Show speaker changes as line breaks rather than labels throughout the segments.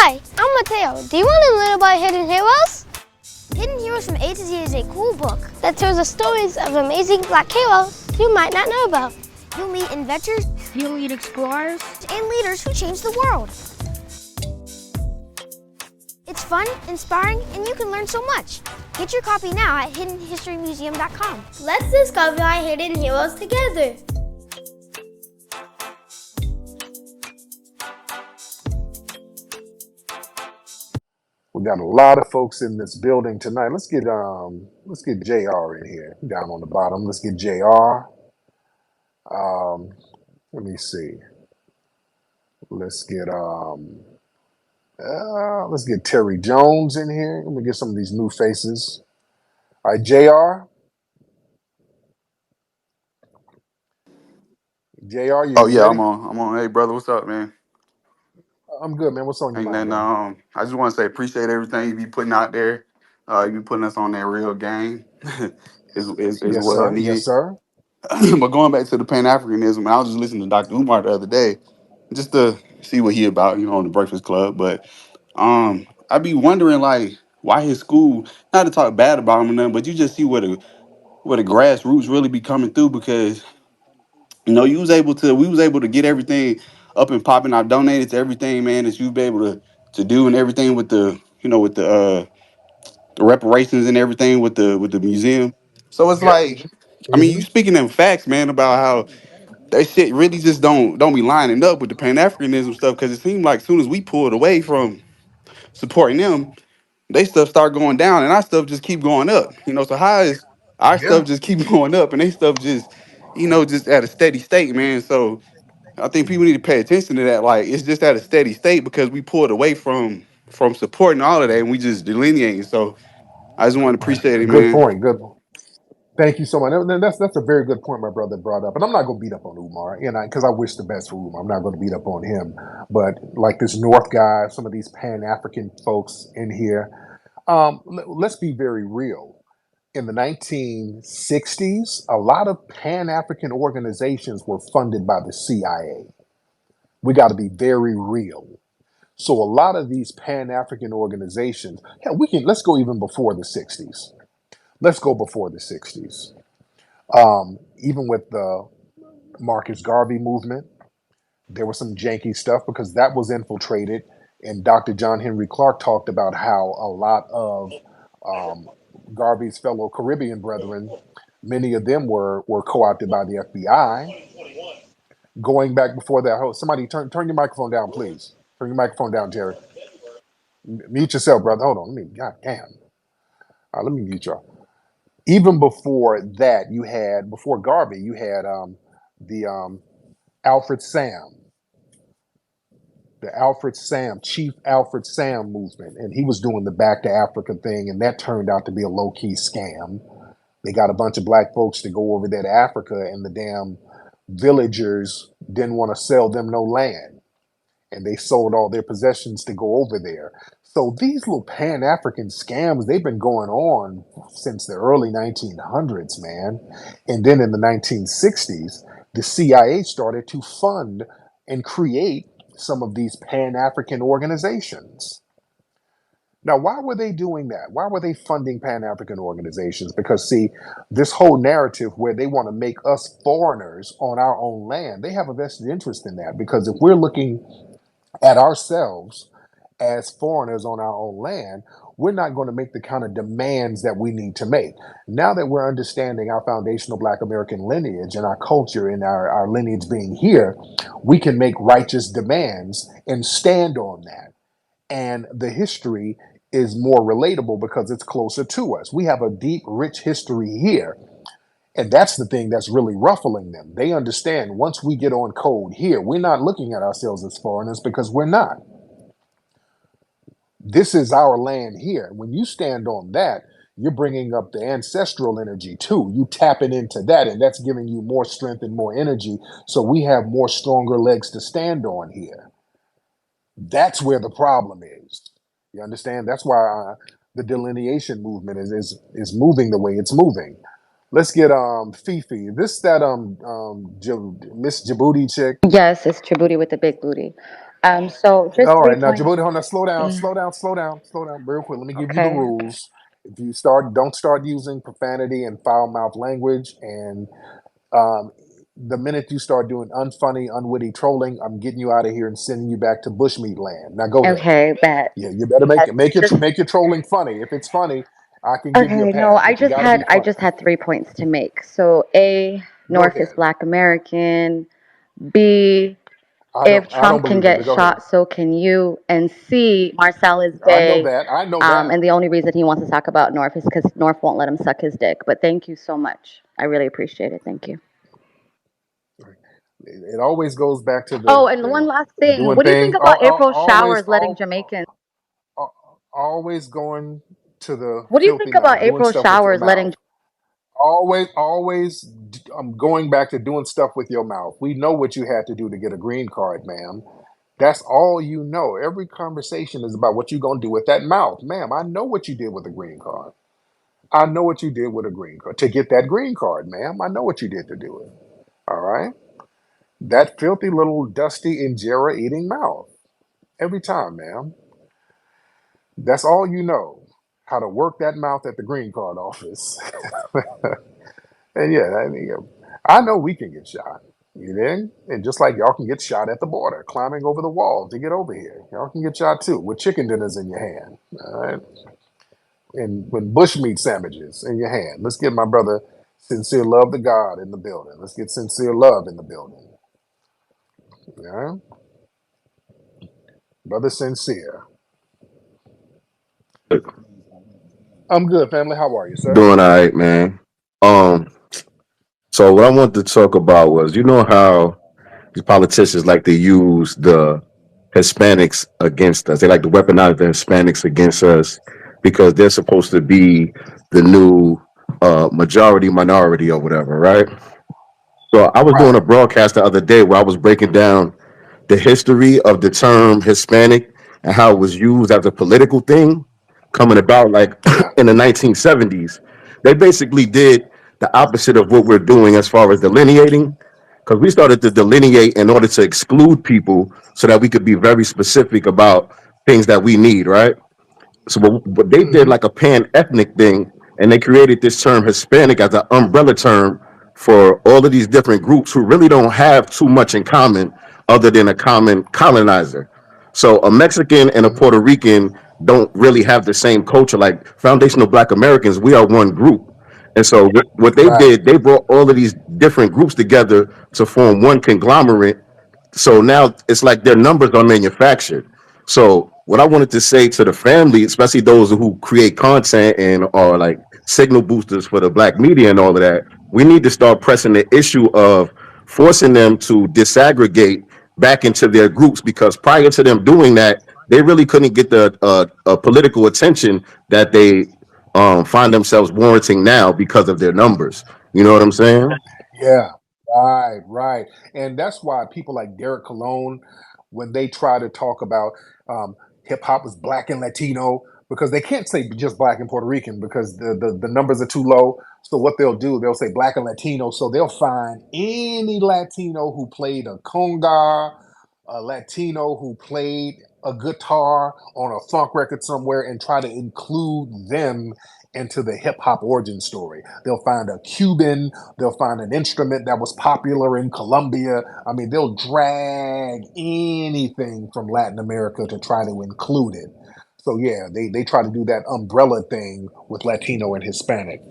Hi, I'm Mateo. Do you want to learn about Hidden Heroes? Hidden Heroes from A to Z is a cool book that tells the stories of amazing black heroes you might not know about. You'll meet inventors, you'll meet explorers, and leaders who change the world. It's fun, inspiring, and you can learn so much. Get your copy now at hiddenhistorymuseum.com. Let's discover our hidden heroes together.
We got a lot of folks in this building tonight. Let's get JR in here down on the bottom. Let's get JR. Let me see. Let's get Terry Jones in here. Let me get some of these new faces. All right, JR. JR,
Oh
you
yeah, I'm
ready?
on. I'm on. Hey brother, what's up, man?
I'm good, man. What's on your
Ain't
mind,
nothing.
bro?
I just want to say appreciate everything you be putting out there. You be putting us on that real game. is
Yes,
well
sir. Yes,
needed.
sir.
But going back to the Pan-Africanism, I was just listening to Dr. Umar the other day, just to see what he about, on the Breakfast Club. But I be wondering like why his school, not to talk bad about him or nothing, but you just see where the grassroots really be coming through because we was able to get everything up and popping. I donated to everything, man, that you've been able to do and everything with the reparations and everything with the museum. So it's
Yeah.
like, I mean, you
Hmm.
speaking in facts, man, about how that shit really just don't be lining up with the Pan Africanism stuff. Because it seemed like as soon as we pulled away from supporting them, they stuff start going down, and our stuff just keep going up. So how is our
Yeah.
stuff just keep going up, and they stuff just at a steady state, man? So I think people need to pay attention to that. Like it's just at a steady state because we pulled away from supporting all of that and we just delineating. So I just want to appreciate it,
Good
man.
point. Good. Thank you so much. And that's a very good point my brother brought up. And I'm not going to beat up on Umar, because I wish the best for Umar. I'm not going to beat up on him. But like this North guy, some of these Pan African folks in here, let's be very real. In the 1960s, a lot of Pan African organizations were funded by the CIA. We got to be very real. So a lot of these Pan African organizations, hell, let's go even before the 60s. Let's go before the 60s. Even with the Marcus Garvey movement, there was some janky stuff because that was infiltrated. And Dr. John Henry Clark talked about how a lot of um, Garvey's fellow Caribbean brethren, many of them were co-opted by the FBI. Going back before that, somebody turn your microphone down, please. Turn your microphone down, Terry. Mute yourself, brother. Hold on. God damn. Let me mute y'all. Even before that, before Garvey, you had the Alfred Sam, Chief Alfred Sam movement, and he was doing the Back to Africa thing, and that turned out to be a low key scam. They got a bunch of black folks to go over there to Africa, and the damn villagers didn't want to sell them no land, and they sold all their possessions to go over there. So these little Pan African scams, they've been going on since the early 1900s, man. And then in the 1960s, the CIA started to fund and create some of these Pan African organizations. Now, why were they doing that? Why were they funding Pan African organizations? Because, see, this whole narrative where they want to make us foreigners on our own land, they have a vested interest in that. Because if we're looking at ourselves as foreigners on our own land, we're not going to make the kind of demands that we need to make. Now that we're understanding our foundational Black American lineage and our culture and our lineage being here, we can make righteous demands and stand on that. And the history is more relatable because it's closer to us. We have a deep, rich history here. And that's the thing that's really ruffling them. They understand once we get on code here, we're not looking at ourselves as foreigners because we're not. This is our land here. When you stand on that, you're bringing up the ancestral energy too. You tapping into that, and that's giving you more strength and more energy. So we have more stronger legs to stand on here. That's where the problem is. You understand? That's why the delineation movement is moving the way it's moving. Let's get Fifi. This that Miss Djibouti chick.
Yes, it's Djibouti with the big booty. So just
All
three
right, now
points.
Djibouti, hold on, slow down,
Yeah.
slow down, slow down, slow down, real quick. Let me give you the
Okay.
rules. If you don't start using profanity and foul mouth language, and um, the minute you start doing unfunny, unwitty trolling, I'm getting you out of here and sending you back to bushmeat land. Now go ahead.
Okay, bet.
Yeah, you better
Bet. Just
make your trolling funny. If it's funny, I can give you a
okay. No,
pass, but you got to be
I
funny.
just had 3 points to make. So A,
Go
North is
ahead.
Black American. B, if
I don't
Trump can
believe that,
get
but go ahead.
shot, so can you. And C, Marcel is
I know
gay.
that. I know that.
And the only reason he wants to talk about North is because North won't let him suck his dick. But thank you so much. I really appreciate it. Thank you.
It always goes back to
Oh, and one last
the
thing.
doing
What do you think
thing.
about April showers letting Jamaicans?
Always going to the
What do you
filthy
think about
mouth, doing
April
stuff with your
showers
mouth.
letting?
Always, I'm going back to doing stuff with your mouth. We know what you had to do to get a green card, ma'am. That's all you know. Every conversation is about what you're going to do with that mouth. Ma'am, I know what you did with a green card. I know what you did with a green card to get that green card, ma'am. I know what you did to do it. All right. That filthy little dusty injera eating mouth. Every time, ma'am. That's all you know. How to work that mouth at the green card office. And yeah, I mean, I know we can get shot. You dig? And just like y'all can get shot at the border, climbing over the wall to get over here. Y'all can get shot too with chicken dinners in your hand. All right. And when bushmeat sandwiches in your hand. Let's get my brother Sincere Love to God in the building. Let's get Sincere Love in the building. Yeah. Brother Sincere. I'm good, family. How are you, sir?
Doing all right, man. Um, so what I wanted to talk about was, you know how these politicians like to use the Hispanics against us. They like to weaponize the Hispanics against us because they're supposed to be the new majority minority or whatever, right? So I was doing
Right.
a broadcast the other day where I was breaking down the history of the term Hispanic and how it was used as a political thing coming about like
Yeah.
in the 1970s. They basically did the opposite of what we're doing as far as delineating, because we started to delineate in order to exclude people so that we could be very specific about things that we need, right? So what they did
Hmm.
like a pan-ethnic thing, and they created this term Hispanic as an umbrella term for all of these different groups who really don't have too much in common other than a common colonizer. So a Mexican and a
Hmm.
Puerto Rican don't really have the same culture. Like foundational Black Americans, we are one group. And so what they
Right.
did, they brought all of these different groups together to form one conglomerate, so now it's like their numbers are manufactured. So what I wanted to say to the family, especially those who create content and are like signal boosters for the black media and all of that, we need to start pressing the issue of forcing them to disaggregate back into their groups, because prior to them doing that, they really couldn't get the political attention that they find themselves warranting now because of their numbers. You know what I'm saying?
Yeah, right. And that's why people like Derek Colon, when they try to talk about hip hop is black and Latino, because they can't say just black and Puerto Rican because the numbers are too low. So what they'll do, they'll say black and Latino. So they'll find any Latino who played a conga, a Latino who played a guitar on a funk record somewhere, and try to include them into the hip hop origin story. They'll find a Cuban, they'll find an instrument that was popular in Colombia. I mean, they'll drag anything from Latin America to try to include it. So yeah, they try to do that umbrella thing with Latino and Hispanic.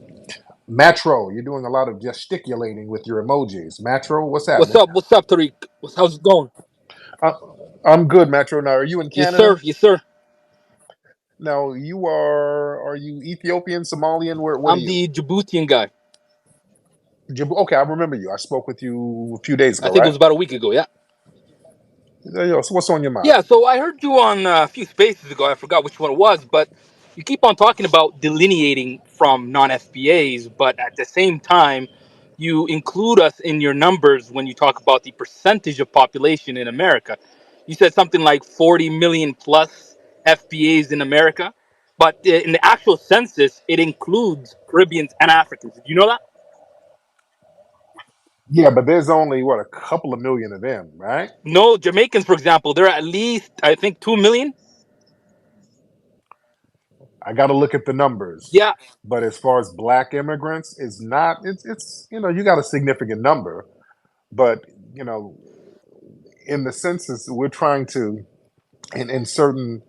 Matro, you're doing a lot of gesticulating with your emojis. Matro, what's
What's
happening?
up? What's up, Tariq? How's it going?
Uh, I'm good, Matro. Now, are you in
Yes, sir.
Canada?
Yes, sir.
Now, are you Ethiopian, Somalian? What are
I'm
you?
the Djiboutian guy.
Okay, I remember you. I spoke with you a few days
I
ago,
think it
right?
was about a week ago. Yeah.
Yo, so what's on your
Yeah.
mind?
So I heard you on a few spaces ago. I forgot which one it was, but you keep on talking about delineating from non-FBAs, but at the same time, you include us in your numbers when you talk about the percentage of population in America. You said something like 40 million plus FBAs in America, but in the actual census, it includes Caribbeans and Africans. Did you know that?
Yeah, but there's only what, a couple of million of them, right?
No, Jamaicans, for example, there are at least, I think, 2 million.
I got to look at the numbers.
Yeah.
But as far as black immigrants, it's not. It's you got a significant number, but you know, in the census, we're trying to in certain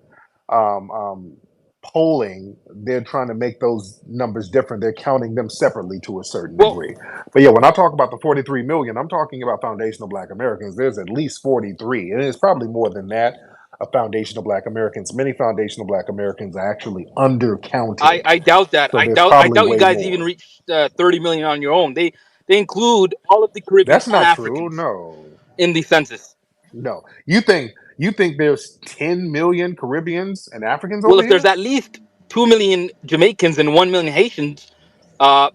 um, um, polling, they're trying to make those numbers different. They're counting them separately to a certain
Well,
degree. But yeah, when I talk about the 43 million, I'm talking about foundational Black Americans. There's at least 43, and it's probably more than that. Of foundational Black Americans, many foundational Black Americans are actually undercounted.
I doubt that.
So there's
I
probably
doubt you
way
guys even
more.
reached 30 million on your own. They include all of the Caribbean
That's
Pan
not true.
Africans
No,
in the census.
no. You think there's 10 million Caribbeans and Africans
Well,
over
if there's
here?
at least 2 million Jamaicans and 1 million Haitians,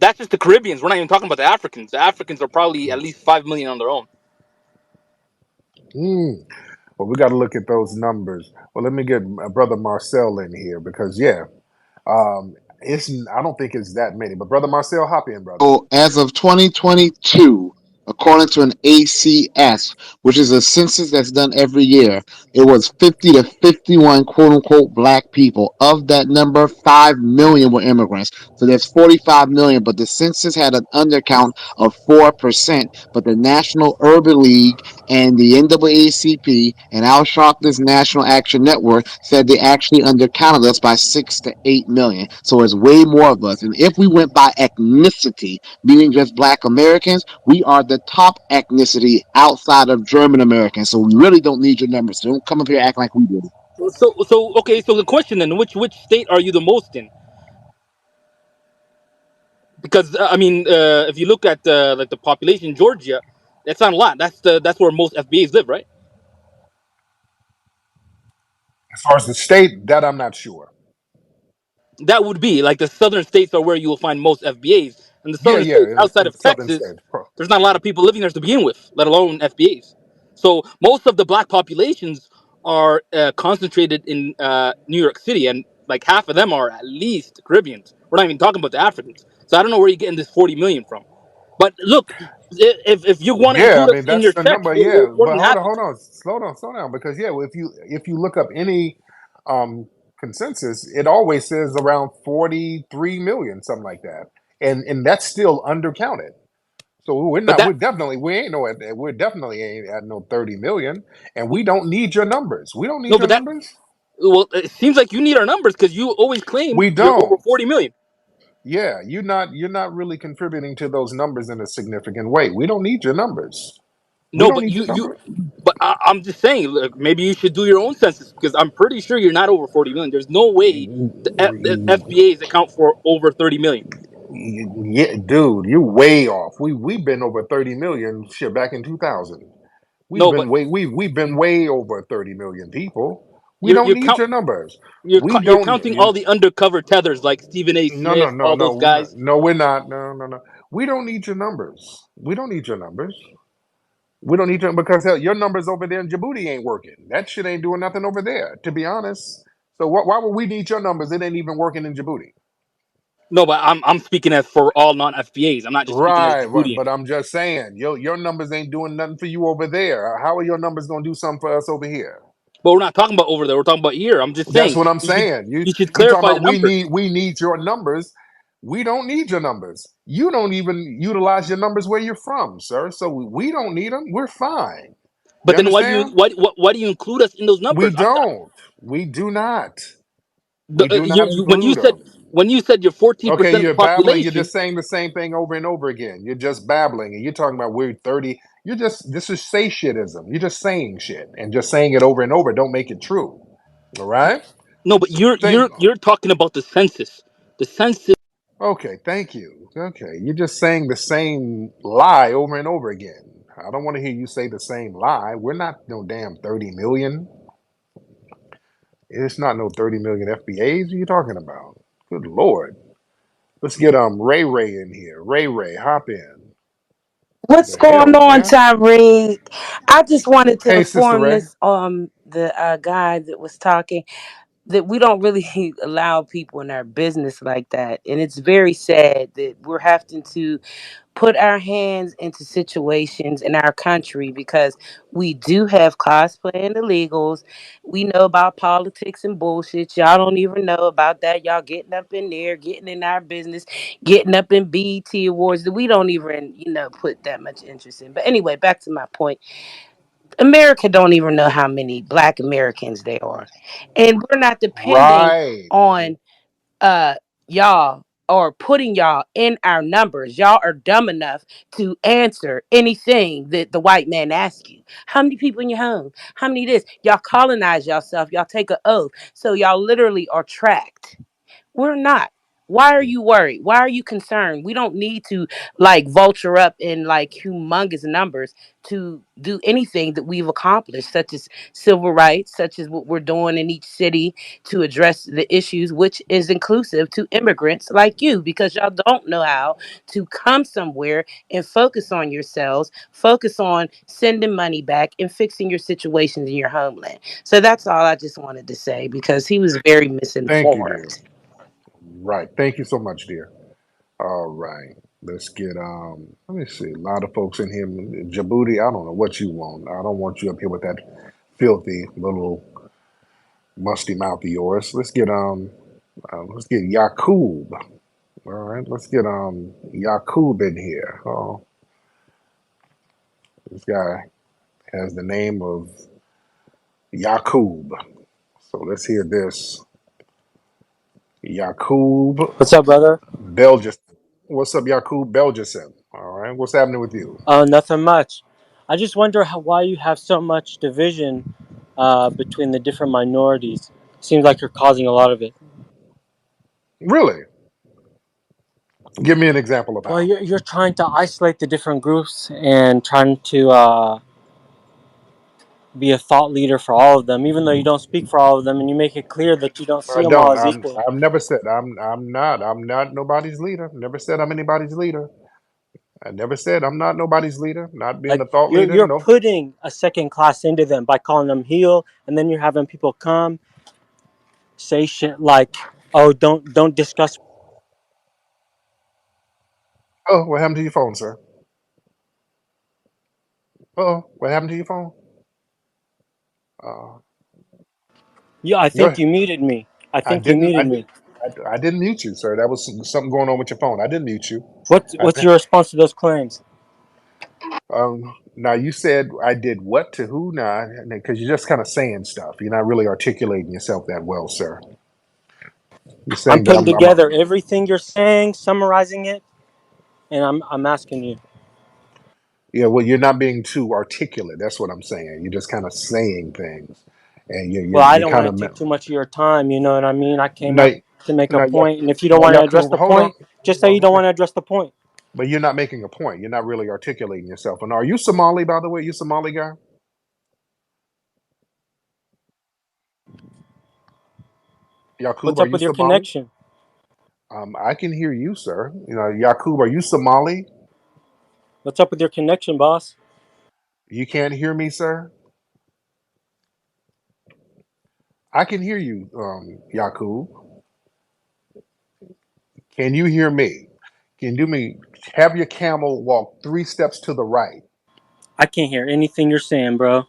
that's just the Caribbeans. We're not even talking about the Africans. The Africans are probably at least 5 million on their own.
Mm. Well, we got to look at those numbers. Well, let me get brother Marcel in here because yeah, it's I don't think it's that many. But brother Marcel, hop in, brother.
So as of 2022, according to an ACS, which is a census that's done every year, it was 50 to 51 quote unquote black people. Of that number, 5 million were immigrants. So there's 45 million, but the census had an undercount of 4%. But the National Urban League and the NAACP and Al Sharpton's National Action Network said they actually undercounted us by 6 to 8 million. So it's way more of us. And if we went by ethnicity, meaning just black Americans, we are the top ethnicity outside of German Americans. So we really don't need your numbers. So don't come up here acting like we do.
So okay. So the question then, which state are you the most in? Because I mean, if you look at like the population in Georgia, that's not a lot. That's where most FBAs live, right?
As far as the state, that I'm not sure.
That would be like the southern states are where you will find most FBAs, and the
Yeah,
southern
yeah,
states outside
in
of
southern
Texas,
states.
there's not a lot of people living there to begin with, let alone FBAs. So most of the black populations are concentrated in New York City, and like half of them are at least Caribbeans. We're not even talking about the Africans. So I don't know where you're getting this 40 million from. But look, if you want to
Yeah, I
include us
mean
in
that's
your
the
checks,
number.
we're
Yeah,
more
but
than
hold on,
happy
hold
to.
on, slow down, because yeah, well, if you look up any consensus, it always says around 43 million, something like that, and that's still undercounted. So we're
But
not.
that
We're definitely ain't at no 30 million, and we don't need your numbers. We don't
no,
need
but
your
that
numbers.
well, it seems like you need our numbers because you always claim
We
you're over
don't.
40 million.
Yeah, you're not really contributing to those numbers in a significant way. We don't need your numbers. We
No,
don't
but
need your
you
numbers.
but I'm just saying, look, maybe you should do your own census because I'm pretty sure you're not over 40 million. There's no way the FBAs account for over 30 million.
Yeah, dude, you're way off. We've been over 30 million shit back in 2000.
No, but
We've been way over 30 million people. We
you're
don't
you're
need
count
your numbers.
you're
We
you're
don't.
counting all the undercover tethers like Stephen A.
No, no,
Smith,
no,
all those
no, no,
guys.
no. We're not. No, no, no. We don't need your numbers. We don't need your numbers. We don't need to because hell, your numbers over there in Djibouti ain't working. That shit ain't doing nothing over there, to be honest. So why would we need your numbers? It ain't even working in Djibouti.
No, but I'm speaking as for all non-FBAs. I'm not just speaking as
Right, right.
Djiboutian.
But I'm just saying, your numbers ain't doing nothing for you over there. How are your numbers gonna do something for us over here?
But we're not talking about over there. We're talking about here. I'm just
That's
saying
what I'm
you should
saying. You
you should
you talking
clarify the
about
numbers.
we need your numbers. We don't need your numbers. You don't even utilize your numbers where you're from, sir. So we don't need them. We're fine. You
But then why do you
understand?
why do you include us in those
We
numbers?
don't. We do not. We do not include them.
When you said you're
Okay,
14% of the
you're babbling. You're
population.
just saying the same thing over and over again. You're just babbling, and you're talking about we're 30. You're just this is say shitism. You're just saying shit and just saying it over and over. Don't make it true. All right.
No, but
Think.
you're talking about the census. The census.
Okay. Thank you. Okay. You're just saying the same lie over and over again. I don't want to hear you say the same lie. We're not no damn 30 million. It's not no 30 million FBAs. What are you talking about? Good lord. Let's get Ray Ray in here. Ray Ray, hop in.
What's
The
going
hell,
on,
man.
Tariq? I just wanted to
Hey, Sister
inform
Ray.
this the guy that was talking. that we don't really allow people in our business like that. And it's very sad that we're having to put our hands into situations in our country because we do have cosplaying illegals. We know about politics and bullshit. Y'all don't even know about that. Y'all getting up in there, getting in our business, getting up in BET awards that we don't even, put that much interest in. But anyway, back to my point. America don't even know how many black Americans there are. And we're not depending
Right.
on uh y'all or putting y'all in our numbers. Y'all are dumb enough to answer anything that the white man asks you. How many people in your home? How many this? Y'all colonize yourself. Y'all take an oath. So y'all literally are tracked. We're not. Why are you worried? Why are you concerned? We don't need to like vulture up in like humongous numbers to do anything that we've accomplished, such as civil rights, such as what we're doing in each city to address the issues, which is inclusive to immigrants like you, because y'all don't know how to come somewhere and focus on yourselves, focus on sending money back and fixing your situations in your homeland. So that's all I just wanted to say because he was very
Thank you, dear.
misinformed.
Right. Thank you so much, dear. All right. Let's get let me see. A lot of folks in here. Djibouti, I don't know what you want. I don't want you up here with that filthy little musty mouth of yours. Let's get Yakub. All right, let's get Yakub in here. Oh, this guy has the name of Yakub. So let's hear this. Yakub
What's up, brother?
Belgis. What's up, Yakub Belgison? All right, what's happening with you?
Nothing much. I just wonder why you have so much division between the different minorities. Seems like you're causing a lot of it.
Really? Give me an example of
Well,
how.
you're trying to isolate the different groups and trying to be a thought leader for all of them, even though you don't speak for all of them, and you make it clear that you don't see
I
them all
don't.
as equal.
I've never said I'm not nobody's leader. Never said I'm anybody's leader. I never said I'm not nobody's leader. Not being
Like
a thought leader.
you're
Nope.
putting a second class into them by calling them heel, and then you're having people come say shit like, "Oh, don't discuss."
Oh, what happened to your phone, sir? Oh, what happened to your phone? Uh,
Yeah, I
go
think
ahead.
you muted me. I
I
think you
didn't.
muted me.
I didn't mute you, sir. That was something going on with your phone. I didn't mute you. I
What's
think.
your response to those claims?
Now you said I did what to who? Now, because you're just kind of saying stuff. You're not really articulating yourself that well, sir. You're
I'm
saying that
putting together everything you're saying, summarizing it, and I'm asking you.
yeah. Well, you're not being too articulate. That's what I'm saying. You're just kind of saying things, and
Well, I
you're
don't
kind
want
of
to take too much of your time. You know what I mean? I came
no,
up to make a
no, yeah,
point, and if you don't
no,
want to address
Yakub.
the
Hold on.
point, just say
Well,
you don't want to address the point.
but you're not making a point. You're not really articulating yourself. And are you Somali, by the way? You Somali guy? Yakub,
What's
are
up
you
with your
Somali?
connection?
I can hear you, sir. You know, Yakub, are you Somali?
What's up with your connection, boss?
You can't hear me, sir? I can hear you, Yakub. Can you hear me? Can you do me? Have your camel walk 3 steps to the right.
I can't hear anything you're saying, bro.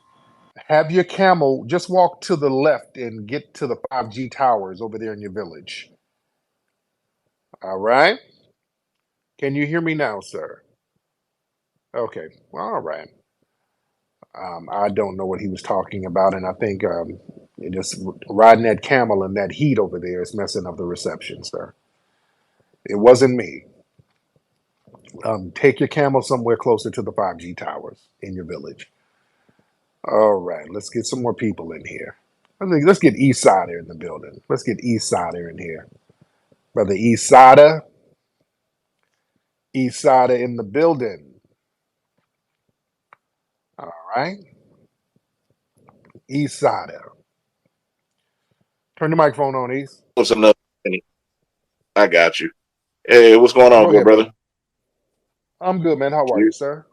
Have your camel just walk to the left and get to the 5G towers over there in your village. All right? Can you hear me now, sir? Okay. All right. I don't know what he was talking about, and I think just riding that camel in that heat over there is messing up the reception, sir. It wasn't me. Take your camel somewhere closer to the 5G towers in your village. All right, let's get some more people in here. Let's get East Sider in the building. Let's get East Sider in here. Brother East Sider, East Sider in the building. All right, East Sider. Turn the microphone on, East.
What's another? I got you. Hey, what's going on,
Go
good
ahead,
brother?
brother. I'm good, man. How are you,
You-
sir?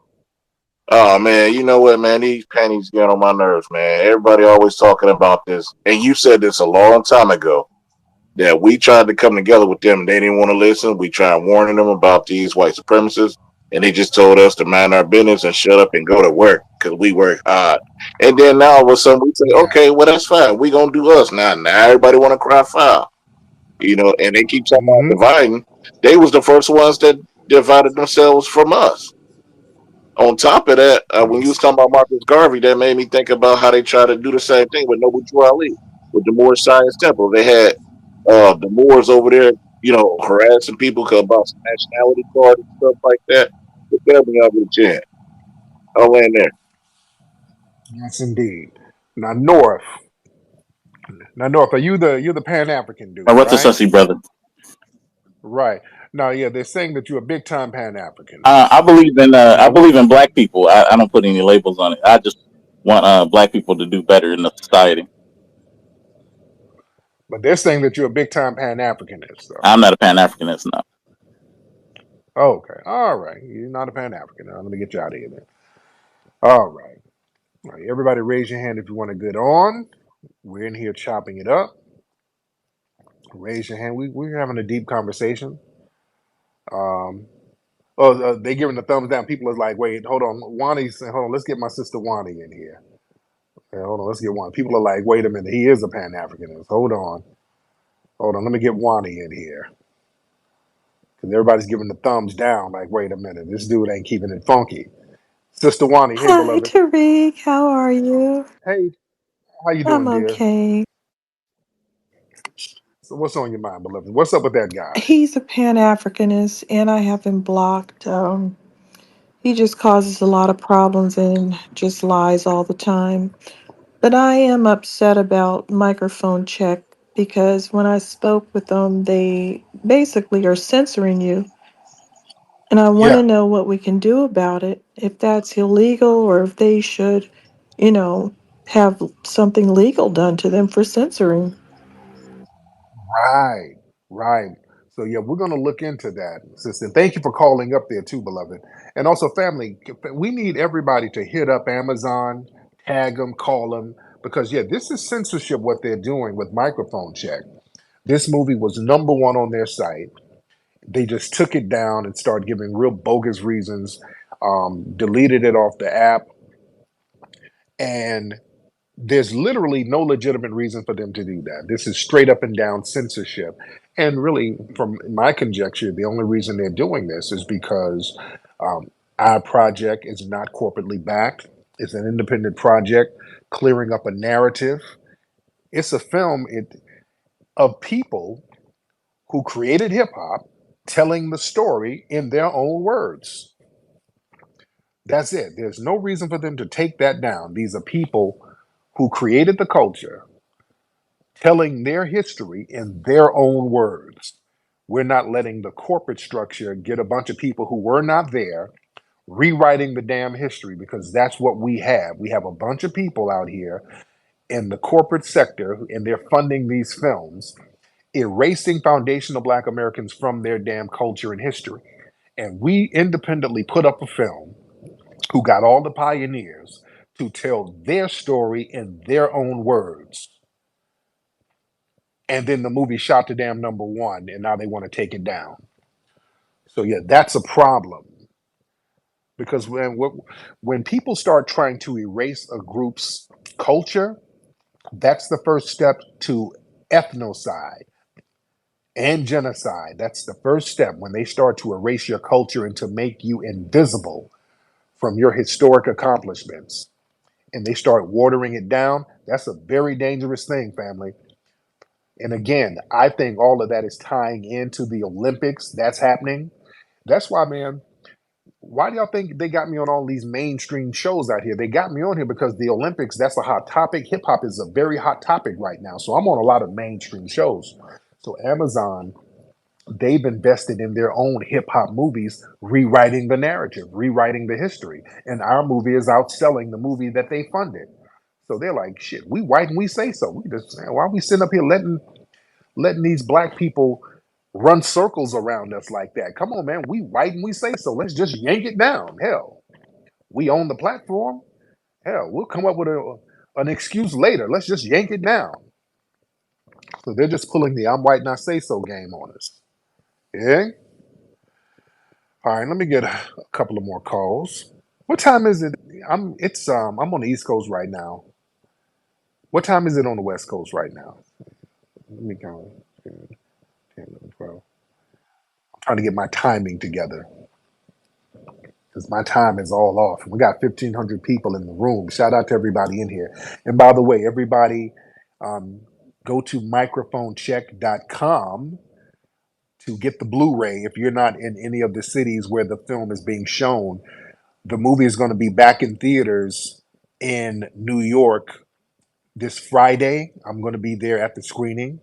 Oh man, you know what, man? These panties get on my nerves, man. Everybody always talking about this, and you said this a long time ago that we tried to come together with them, and they didn't want to listen. We tried warning them about these white supremacists, and they just told us to mind our business and shut up and go to work because we work hard. And then now all of a sudden we say,
Yeah.
okay, well that's fine. We gonna do us now. Now everybody want to cry foul, and they keep talking about
Mm-hmm.
dividing. They was the first ones that divided themselves from us. On top of that, when you was talking about Marcus Garvey, that made me think about how they try to do the same thing with Noble Drew Ali with the Moorish Science Temple. They had the Moors over there, harassing people about some nationality card and stuff like that. But they'll be able to chance. I'll land there.
Yes, indeed. Now, North. Now, North, are you're the Pan African
Or
dude,
what's a
right?
sussy, brother?
Right. Now, yeah, they're saying that you're a big time Pan
I
Africanist.
believe in I
Now, what?
believe in black people. I don't put any labels on it. I just want black people to do better in the society.
But they're saying that you're a big time Pan Africanist, though.
I'm not a Pan Africanist, no.
Okay. All right. You're not a Pan African. Now, let me get you out of here then. All right. All right. Everybody, raise your hand if you want to get on. We're in here chopping it up. Raise your hand. We're having a deep conversation. Um, they giving the thumbs down. People is like, wait, hold on. Wani's saying, hold on. Let's get my sister Wani in here. Yeah, hold on. Let's get Wani. People are like, wait a minute. He is a Pan Africanist. Hold on. Hold on. Let me get Wani in here. Because everybody's giving the thumbs down. Like, wait a minute. This dude ain't keeping it funky. Sister Wani, hey,
Hi,
beloved.
Tariq. How are you?
Hey, how you
I'm
doing, dear?
okay.
So what's on your mind, beloved? What's up with that guy?
He's a Pan Africanist, and I have him blocked. He just causes a lot of problems and just lies all the time. But I am upset about microphone check because when I spoke with them, they basically are censoring you. And I want
Yeah.
to know what we can do about it, if that's illegal or if they should, you know, have something legal done to them for censoring.
Right, right. So yeah, we're gonna look into that, sister. Thank you for calling up there too, beloved. And also, family, we need everybody to hit up Amazon, tag them, call them, because yeah, this is censorship. What they're doing with microphone check. This movie was number one on their site. They just took it down and started giving real bogus reasons. Deleted it off the app, and there's literally no legitimate reason for them to do that. This is straight up and down censorship. And really, from my conjecture, the only reason they're doing this is because our project is not corporately backed. It's an independent project clearing up a narrative. It's a film of people who created hip hop telling the story in their own words. That's it. There's no reason for them to take that down. These are people who created the culture telling their history in their own words. We're not letting the corporate structure get a bunch of people who were not there rewriting the damn history because that's what we have. We have a bunch of people out here in the corporate sector and they're funding these films, erasing foundational Black Americans from their damn culture and history. And we independently put up a film who got all the pioneers to tell their story in their own words. And then the movie shot to damn number one, and now they want to take it down. So yeah, that's a problem because when people start trying to erase a group's culture, that's the first step to ethnocide and genocide. That's the first step when they start to erase your culture and to make you invisible from your historic accomplishments, and they start watering it down. That's a very dangerous thing, family. And again, I think all of that is tying into the Olympics that's happening. That's why, man, why do y'all think they got me on all these mainstream shows out here? They got me on here because the Olympics, that's a hot topic. Hip hop is a very hot topic right now. So I'm on a lot of mainstream shows. So Amazon, they've invested in their own hip hop movies, rewriting the narrative, rewriting the history. And our movie is outselling the movie that they funded. So they're like, shit, we white and we say so. We just, why are we sitting up here letting these black people run circles around us like that? Come on, man. We white and we say so. Let's just yank it down. Hell. We own the platform. Hell, we'll come up with an excuse later. Let's just yank it down. So they're just pulling the "I'm white, not say so" game on us. Yeah. All right. Let me get a couple of more calls. What time is it? I'm on the East Coast right now. What time is it on the West Coast right now? Let me go. 10, 11, 12. I'm trying to get my timing together because my time is all off. We got 1,500 people in the room. Shout out to everybody in here. And by the way, everybody, um, go to microphonecheck.com to get the Blu-ray. If you're not in any of the cities where the film is being shown, the movie is going to be back in theaters in New York this Friday. I'm going to be there at the screening.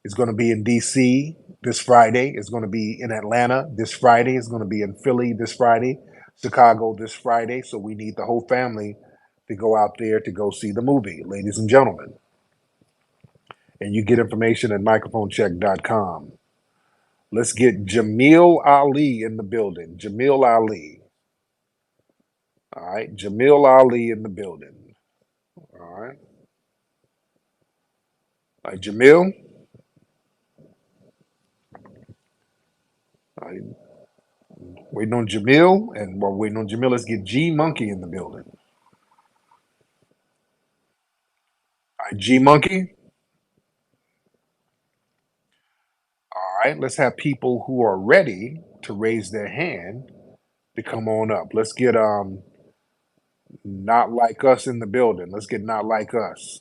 It's going to be in DC this Friday. It's going to be in Atlanta this Friday. It's going to be in Philly this Friday, Chicago this Friday. So we need the whole family to go out there to go see the movie, ladies and gentlemen. And you get information at microphonecheck.com. Let's get Jamil Ali in the building. Jamil Ali. All right. Jamil Ali in the building. All right. All right, Jamil. All right. Waiting on Jamil. And while waiting on Jamil, let's get G Monkey in the building. All right, G Monkey. All right. Let's have people who are ready to raise their hand to come on up. Let's get Not Like Us in the building. Let's get Not Like Us.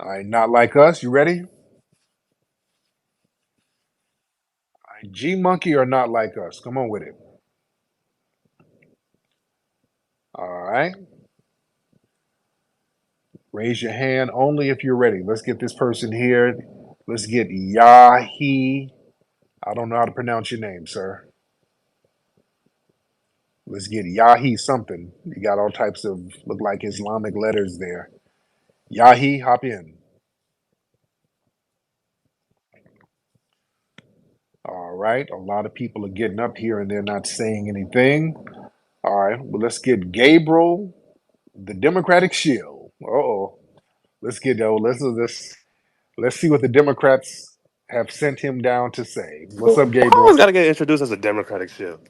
All right, Not Like Us. You ready? G Monkey or Not Like Us? Come on with it. All right. Raise your hand only if you're ready. Let's get this person here. Let's get Yahi. I don't know how to pronounce your name, sir. Let's get Yahi something. You got all types of look like Islamic letters there. Yahi, hop in. All right. A lot of people are getting up here and they're not saying anything. All right. Well, let's get Gabriel, the Democratic Shield. Uh-oh. Let's get let's see what the Democrats have sent him down to say. What's up,
I always
Gabriel?
got to get introduced as a Democratic ship.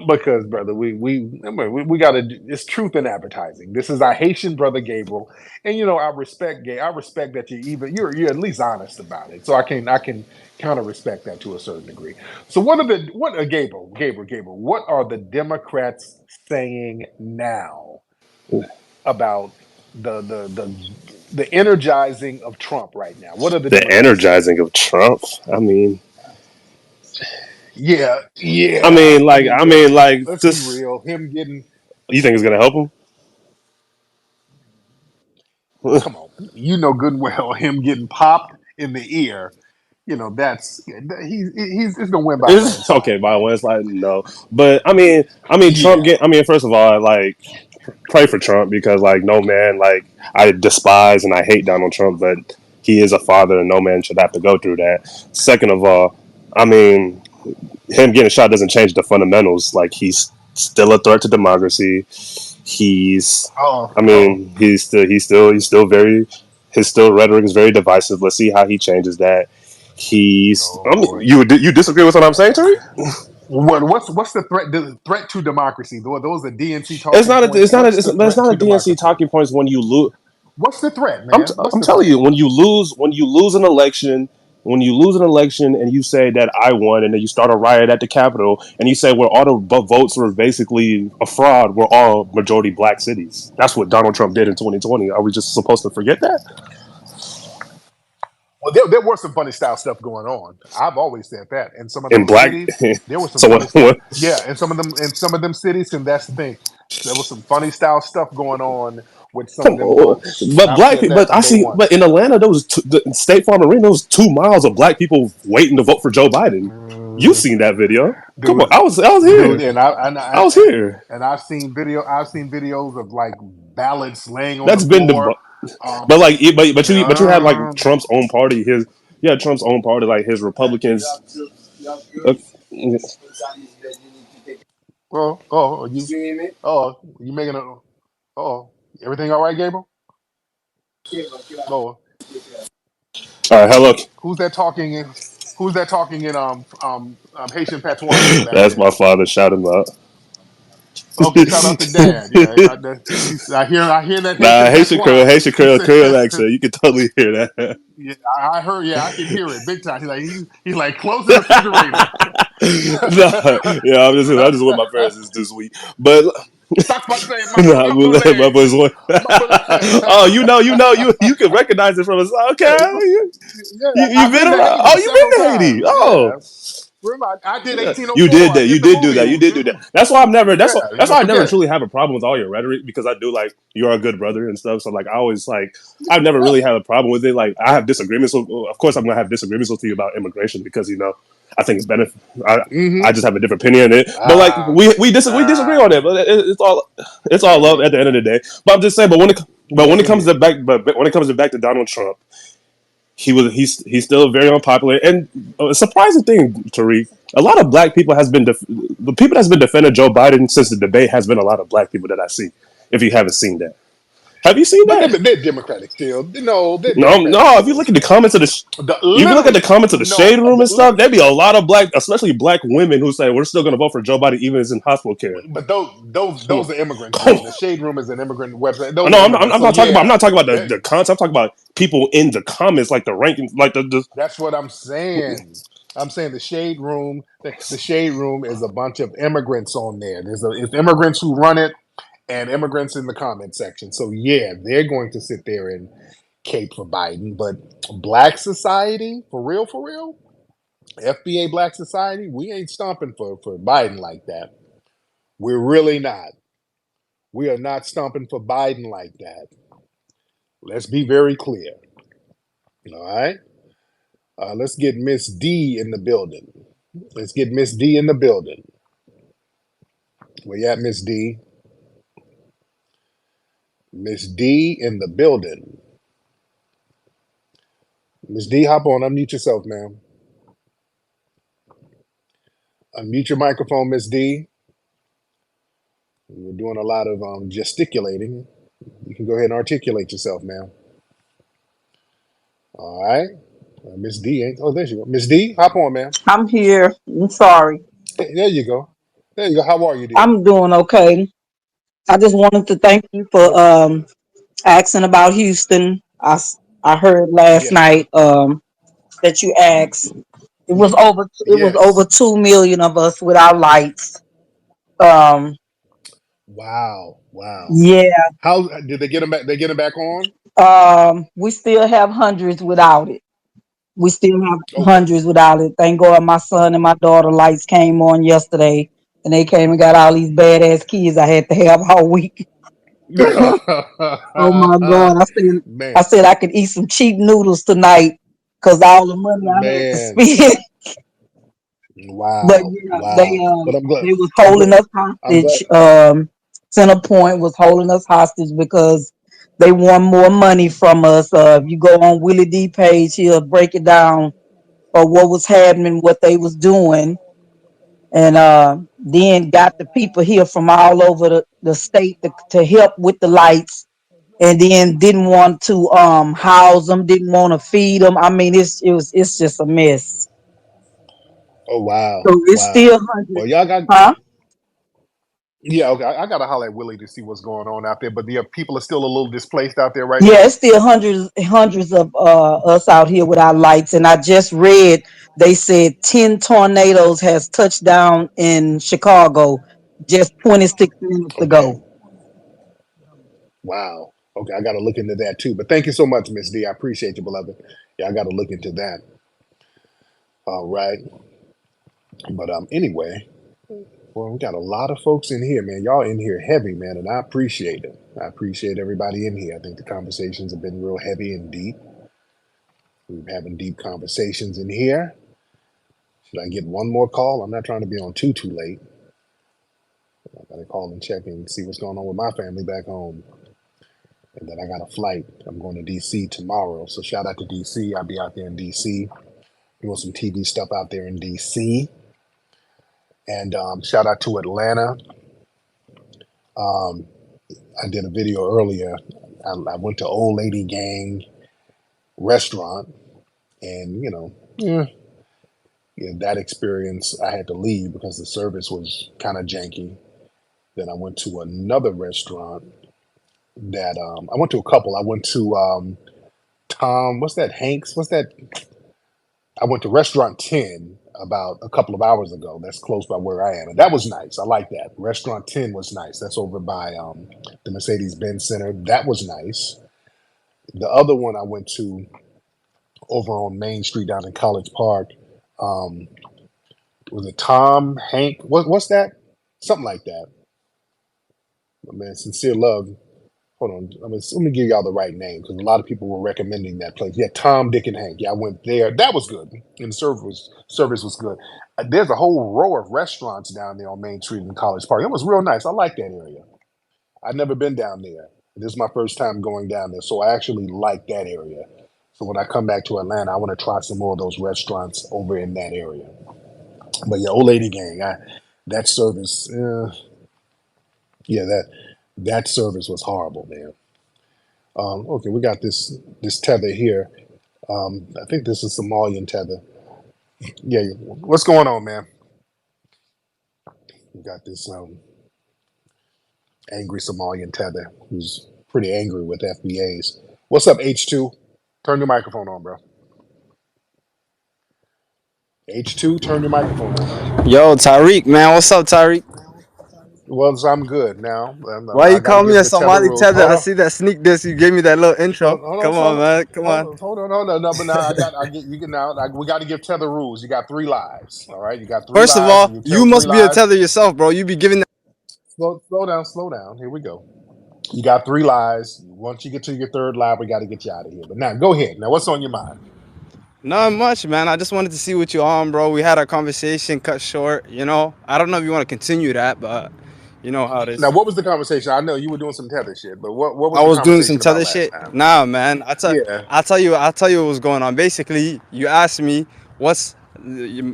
Because brother, we got to. It's truth in advertising. This is our Haitian brother Gabriel, and I respect Gay. I respect that you're at least honest about it. So I can kind of respect that to a certain degree. So Gabriel? What are the Democrats saying now about the energizing of Trump right now? What are the
The
Democrats saying?
energizing of Trump.
Yeah,
I
yeah.
mean, like, I
Yo,
mean, like,
let's be
just
real. Him getting
you think it's gonna help him?
come on, you know good and well him getting popped in the ear. That's he's gonna win by a
It's okay
landslide,
by
man.
one slide, no, but Trump
Yeah.
get. I mean, first of all, like, pray for Trump because, like, no man, like, I despise and I hate Donald Trump, but he is a father, and no man should have to go through that. Second of all, I mean, him getting shot doesn't change the fundamentals. Like, he's still a threat to democracy. He's,
Oh,
I
oh,
mean, he's still very, his still rhetoric is very divisive. Let's see how he changes that. I mean,
Lord.
you disagree with what I'm saying, Tariq?
What's the threat? The threat to democracy? Those are DNC talking points. What's the
But it's
threat
not a
to
DNC
democracy?
talking points when you lose.
What's the threat, man? What's
I'm
the
telling
threat?
you, when you lose an election, and you say that I won, and then you start a riot at the Capitol, and you say where all the votes were basically a fraud, were all majority black cities. That's what Donald Trump did in 2020. Are we just supposed to forget that?
Well, there was some funny style stuff going on. I've always said that. In some of
In
those
black,
cities, there was some
so
funny.
what?
Yeah, in some of them cities, and that's the thing. There was some funny style stuff going on with some
Come
of them
on,
votes, and
but
I've
black
said
people.
that
But
from
I
day
see.
one.
But in Atlanta, the State Farm Arena. There was 2 miles of black people waiting to vote for Joe Biden. You
Mm,
seen that video? Come on,
dude,
I was
dude,
here.
and
I was here.
I've seen videos of like ballots laying on the
That's been
floor.
the. But like, but you had like
Uh,
Trump's own party. Trump's own party, like his Republicans. Uh,
you seeing it? You making a? Oh, everything all right, Gabriel? Oh,
All right, hello.
who's that talking in? Who's that talking in Haitian patois back
That's
there?
my father. Shout him out.
Okay, shout out to Dad. Yeah, I hear that
Nah,
Haitian patois.
Haitian
He
Creole,
said,
Creole accent. You can totally hear that.
yeah, I heard. Yeah, I can hear it big time. He's like close the refrigerator.
No, yeah, I'm just with my parents this week. But
Stop by saying
nah, my
mambule,
boys.
mambule.
Oh, you can recognize it from us. Okay,
Yeah,
you
I've
been
been to
around.
Haiti
Oh, you
several
been to Haiti?
times.
Oh.
Yeah, remember I did
Yeah, you did
1804. I
that. You
did the
did do that. You
movie.
did do that. That's why I'm never.
Yeah,
That's
you
why I never
forget.
truly have a problem with all your rhetoric because I do like you're a good brother and stuff. So like I always like I've never really had a problem with it. Like I have disagreements. Of course, I'm gonna have disagreements with you about immigration because I think it's benefit. I
Mm-hmm.
just have a different opinion on it. But like
Ah,
we disagree on it. But it's all love
okay.
at the end of the day. But I'm just saying. But when
Yes,
it comes to
indeed.
back to Donald Trump, he's still very unpopular. And a surprising thing, Tariq, a lot of black people the people that's been defending Joe Biden since the debate has been a lot of black people that I see. If you haven't seen that, have you seen
But
that?
they're Democratic still. No, they're
No,
Democratic
no. If you
still,
look at the
man.
comments of if you look at
Literally,
the comments of the
no.
shade room and stuff, there'd be a lot of black, especially black women, who say we're still going to vote for Joe Biden even if it's in hospital care.
But those are immigrants
Come
though.
on.
The shade room is an immigrant website. Those are
No,
immigrants.
I'm
So
not talking about. I'm
yeah,
not talking about
that
the content. I'm talking about people in the comments, like the ranking, like the
that's what I'm saying. I'm saying the shade room. The shade room is a bunch of immigrants on there. It's immigrants who run it and immigrants in the comment section. So yeah, they're going to sit there and cape for Biden. But Black society, for real, FBA Black society, we ain't stomping for Biden like that. We're really not. We are not stomping for Biden like that. Let's be very clear. All right. Let's get Miss D in the building. Let's get Miss D in the building. Where you at, Miss D? Miss D in the building. Miss D, hop on. Unmute yourself, ma'am. Unmute your microphone, Miss D. We're doing a lot of gesticulating. You can go ahead and articulate yourself, ma'am. All right. Miss D ain't. Oh, there you go. Miss D, hop on, ma'am.
I'm here. I'm sorry.
Hey, there you go. There you go. How are you, dear?
I'm doing okay. I just wanted to thank you for
Good.
asking about Houston. I heard last
Yes.
night that you asked. It was over
Yes.
2 million of us without lights. Um,
Wow. Wow.
yeah.
How did they get them back? They get them back on?
We still have hundreds without it. We still have
Okay.
hundreds without it. Thank God my son and my daughter lights came on yesterday, and they came and got all these badass kids I had to have all week. Oh my God. I
Man,
said I could eat some cheap noodles tonight because all the money I had to
man.
spend. But
Wow.
yeah,
Wow. But I'm glad.
they was
I'm glad.
holding us
I'm glad.
hostage. Centerpoint was holding us hostage because they want more money from us. If you go on Willie D page, he'll break it down of what was happening, what they was doing, and then got the people here from all over the state to help with the lights, and then didn't want to house them, didn't want to feed them. I mean, it's just a mess.
Oh wow.
So it's
Wow.
still hundreds,
Well, y'all got.
huh?
Yeah. Okay. I gotta holler at Willie to see what's going on out there. But the people are still a little displaced out there right
Yeah,
now.
it's still hundreds of us out here without lights. And I just read they said 10 tornadoes has touched down in Chicago just 26 minutes
Okay.
ago.
Wow. Okay. I gotta look into that too. But thank you so much, Miss D. I appreciate you, beloved. Yeah, I gotta look into that. All right. But anyway. Well, we got a lot of folks in here, man. Y'all in here heavy, man, and I appreciate it. I appreciate everybody in here. I think the conversations have been real heavy and deep. We're having deep conversations in here. Should I get one more call? I'm not trying to be on too late. I gotta call and check and see what's going on with my family back home. And then I got a flight. I'm going to DC tomorrow. So shout out to DC. I'll be out there in DC doing some TV stuff out there in DC. And shout out to Atlanta. Um, I did a video earlier. I went to Old Lady Gang restaurant, and yeah, that experience I had to leave because the service was kind of janky. Then I went to another restaurant that I went to a couple. I went to Tom. What's that? Hanks. What's that? I went to Restaurant 10 about a couple of hours ago. That's close by where I am, and that was nice. I like that. Restaurant 10 was nice. That's over by the Mercedes-Benz Center. That was nice. The other one I went to over on Main Street down in College Park. Um, was it Tom Hank? What's that? Something like that. Man, sincere love. Hold on, let me give y'all the right name because a lot of people were recommending that place. Yeah, Tom, Dick, and Hank. Yeah, I went there. That was good, and the service was good. There's a whole row of restaurants down there on Main Street in College Park. It was real nice. I like that area. I've never been down there. This is my first time going down there, so I actually like that area. So when I come back to Atlanta, I want to try some more of those restaurants over in that area. But yeah, Old Lady Gang, that service, yeah, that service was horrible, man. Okay, we got this tether here. I think this is Somalian tether. Yeah, what's going on, man? We got this angry Somalian tether who's pretty angry with FBAs. What's up, H2? Turn your microphone on, bro. H2, turn your microphone on, man.
Yo, Tariq, man, what's up, Tariq?
Well, so I'm good now.
Why
I
you
got to
call me
give
a
the tether
Somali
rules.
tether?
Hold
I
on.
see that sneak this. You gave me that little intro.
Hold on,
Come on, man. Come on.
hold on. No, but now I get you can now. We got to give tether rules. You got 3 lives. All right, you got three
First of
lives.
all,
You tell
you
three
must be a
lies.
tether yourself, bro. You be giving that.
Slow down. Here we go. You got 3 lives. Once you get to your third lie, we got to get you out of here. But now, go ahead. Now, what's on your mind?
Not much, man. I just wanted to see what you on, bro. We had our conversation cut short. I don't know if you want to continue that, but you know how it
Now,
is.
what was the conversation? I know you were doing some tether shit, but what
I
was the
was doing some
conversation about
tether
last
shit.
time?
Nah, man.
Yeah.
I'll tell you what was going on. Basically, you asked me what's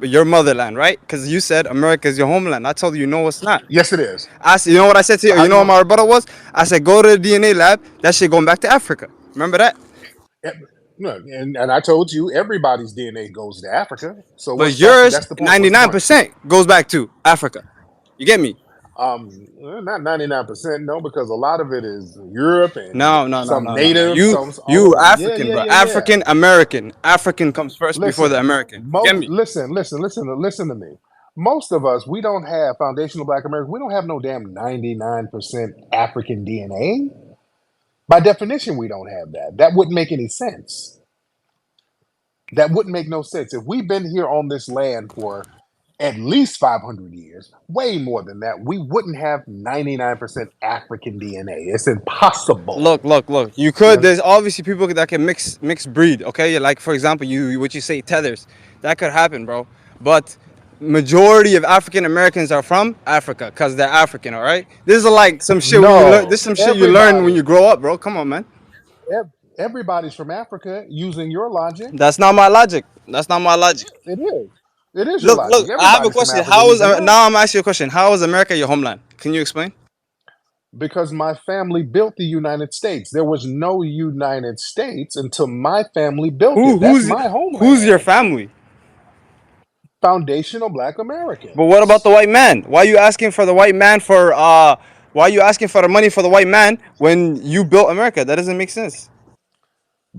your motherland, right? Because you said America is your homeland. I told you, no, it's not.
Yes, it is.
You know what I said to
So
you?
how
You
you
know what
want?
my rebuttal was? I said, go to the DNA lab. That shit going back to Africa. Remember that?
No, and I told you everybody's DNA goes to Africa. So
But
that's
yours,
that's the point. What's the point?
99% goes back to Africa. You get me?
Not 99%, no, because a lot of it is Europe and
No, no, no,
some
no, no, no.
native, some
You
yeah,
African,
yeah,
bro.
yeah, yeah.
African American. African comes first before the
Listen,
American. You get me?
listen to me. Most of us, we don't have foundational Black American. We don't have no damn 99% African DNA. By definition, we don't have that. That wouldn't make any sense. That wouldn't make no sense. If we've been here on this land for at least 500 years, way more than that, we wouldn't have 99% African DNA. It's impossible.
Look. You
You
could.
know?
There's obviously people that can mix breed. Okay, like for example, what you say tethers, that could happen, bro. But majority of African Americans are from Africa because they're African. All right. This is like some shit when you learn.
No,
This is some shit you learn when
everybody,
you grow up, bro. Come on, man.
everybody's from Africa using your logic.
That's not my logic. That's not my logic.
It is. It is your logic.
Look. I have a
Everybody's from
question.
Africa using that.
Now I'm asking you a question. How is America your homeland? Can you explain?
Because my family built the United States. There was no United States until my family built
Who
it. That's
who's
my
who's your
homeland.
family?
Foundational Black
But what about the
Americans.
white man? Why are you asking for the white man for why are you asking for the money for the white man when you built America? That doesn't make sense.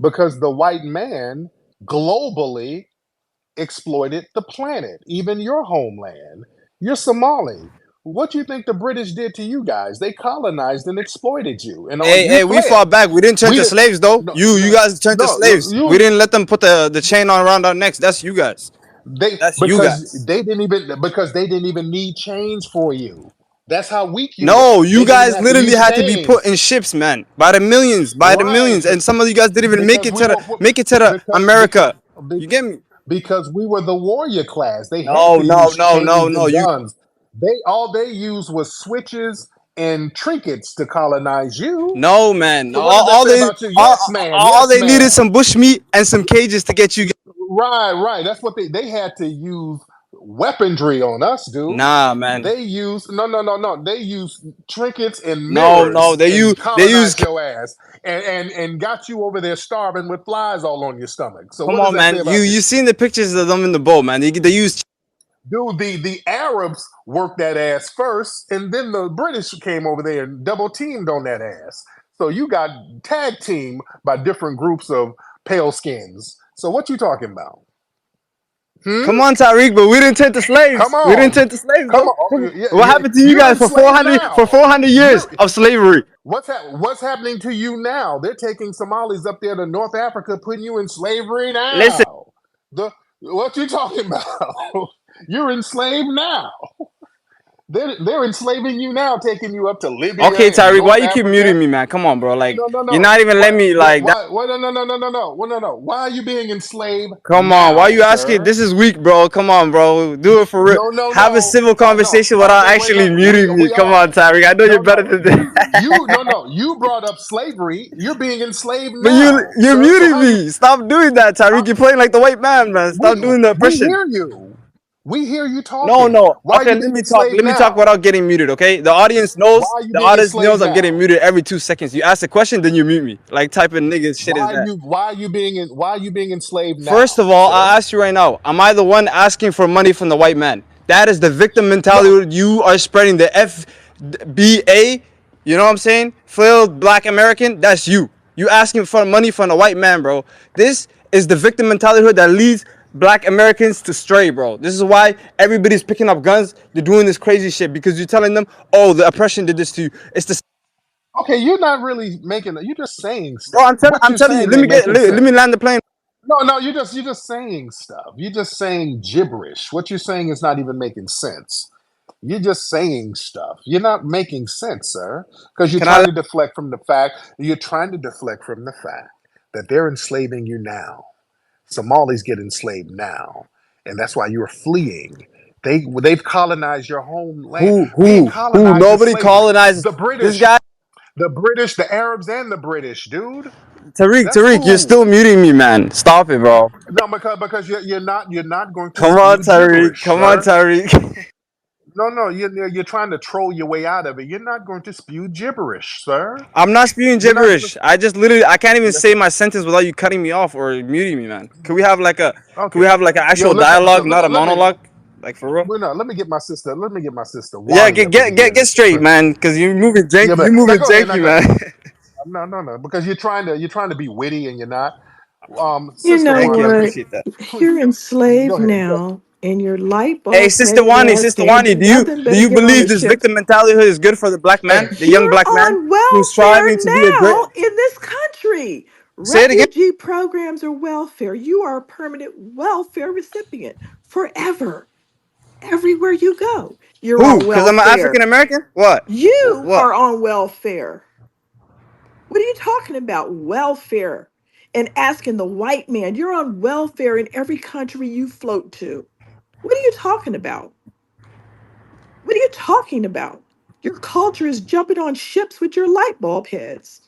Because the white man globally exploited the planet, even your homeland. You're Somali. What do you think the British did to you guys? They colonized and exploited you, and you
Hey, we
fled.
fought back. We didn't turn
We
to
did
slaves though.
no,
You
no,
guys turned to
no.
slaves. We didn't let them put the chain on around our necks. That's you guys.
They
That's you
because
guys.
they didn't even need chains for you. That's how weak you were.
No,
They
you
didn't even
guys
have to
literally
use
had to be put
chains,
in ships, man, by the millions,
right?
and some of you guys didn't even
Because we were
make it to the
because
America. You get me?
because we were the warrior class. They had to use chains
No.
and
You
guns. They used was switches and trinkets to colonize you.
No, man.
So what does that say about you? Yes, man.
All
Yes,
they needed
man.
some bush meat and some cages to get you.
Right. That's what they had to use weaponry on us, dude.
Nah, man.
They use no. They use trinkets and
No, no.
mirrors
They use
and
they use.
colonized your ass and got you over there starving with flies all on your stomach. So
Come
what does
on,
that say
man. You
about
you
you?
seen the pictures of them in the boat, man? They use.
Dude, the Arabs worked that ass first, and then the British came over there and double teamed on that ass. So you got tag team by different groups of pale skins. So what you talking about?
Come
Hmm?
on, Tariq, but we didn't take the
Come
slaves. We didn't
on.
take the slaves,
Come
bro.
on. Yeah,
What happened to you
you're
guys for
enslaved
400 for
now.
400 years
You're
of slavery?
what's happening to you now? They're taking Somalis up there to North Africa, putting you in slavery
Listen,
now. The what you talking about? You're enslaved now. They're enslaving you now, taking you up to
okay,
Libya and
Tariq, why
North
you keep
Africa.
muting me, man? Come on, bro. Like
No, no,
you're
no.
not even letting me like that.
Why? No, no, no, no, no, no. No, no, no. Why are you being enslaved
Come on, why
now,
you asking?
sir?
This is weak, bro. Come on, bro. Do it for real.
No, no,
Have a
no.
civil
No.
conversation without
Wait,
actually
no.
muting me.
We
Come
are.
on, Tariq. I know you're
No,
better
no.
than that.
No, no. You brought up slavery. You're being enslaved
But
now,
you're
sir. So
muting
how you?
me. Stop doing that,
Uh,
Tariq. You're playing like the white man, man. Stop doing the
we
oppression.
hear you. We hear you
No,
talking.
no.
Why are
Okay,
you
let
being
me talk.
enslaved
Let me talk
now?
without getting muted. Okay,
Why are you
the
being
audience
enslaved
knows I'm getting
now?
muted every 2 seconds. You ask a question, then you mute me. Like type of nigga shit is that?
Why are you being enslaved
First
now,
of all, I
sir?
ask you right now, am I the one asking for money from the white man? That is the victim
No.
mentality you are spreading. The FBA, you know what I'm saying? Failed black American, that's you. You asking for money from the white man, bro. This is the victim mentality that leads black Americans to stray, bro. This is why everybody's picking up guns. They're doing this crazy shit because you're telling them, oh, the oppression did this to you. It's the
Okay, you're not really making. You're just saying
bro.
stuff. What
I'm
you're
telling you.
saying ain't making
Let me
sense.
land the plane.
No, you're just saying stuff. You're just saying gibberish. What you're saying is not even making sense. You're just saying stuff. You're not making sense, sir, because you're
Can I?
trying to deflect from the fact. You're trying to deflect from the fact that they're enslaving you now. Somalis get enslaved now, and that's why you're fleeing. They've colonized your homeland. We ain't
Who?
colonized with
Nobody
slavery.
colonized
The
this
British,
guy.
the Arabs, and the British, dude. That's
Tariq, you're still
who.
muting me, man. Stop it, bro.
No, because you're not going to
Come on,
spew
Tariq.
gibberish,
Come on,
sir.
Tariq.
No, you're trying to troll your way out of it. You're not going to spew gibberish, sir.
I'm not spewing
You're not going to.
gibberish. I just literally, I can't even
Yes.
say my sentence without you cutting me off or muting me, man. Can
Okay.
we have like an
Yo,
actual
so
dialogue, not a monologue? Like for real?
well, no, let me get my sister. Let me get my sister
Yeah,
Wanya up in
get
here.
straight, man. Cause you're moving
Yeah,
janky.
but
You
now
moving
go ahead. Now
janky,
go ahead.
man.
No, because you're trying to be witty and you're not.
You
Sister
know
Thank you. I
Wanya,
what?
appreciate that.
please
You're
go
enslaved
ahead.
now, and your light
Hey,
bulb
Sister
headed
Wani,
ass
Sister
can't do
Wani,
nothing
do
but
you
get on
believe
the
this
ship.
victim mentality is good for the black man,
Hey,
the young
You're
black man
on
who's
welfare
striving to be a great?
now in this country.
Say it again.
Refugee programs are welfare. You are a permanent welfare recipient forever, everywhere you go. You're
Who?
on
Because I'm an African
welfare.
American? What?
You
What?
are on welfare. What are you talking about? Welfare. And asking the white man, you're on welfare in every country you float to. What are you talking about? What are you talking about? Your culture is jumping on ships with your light bulb heads.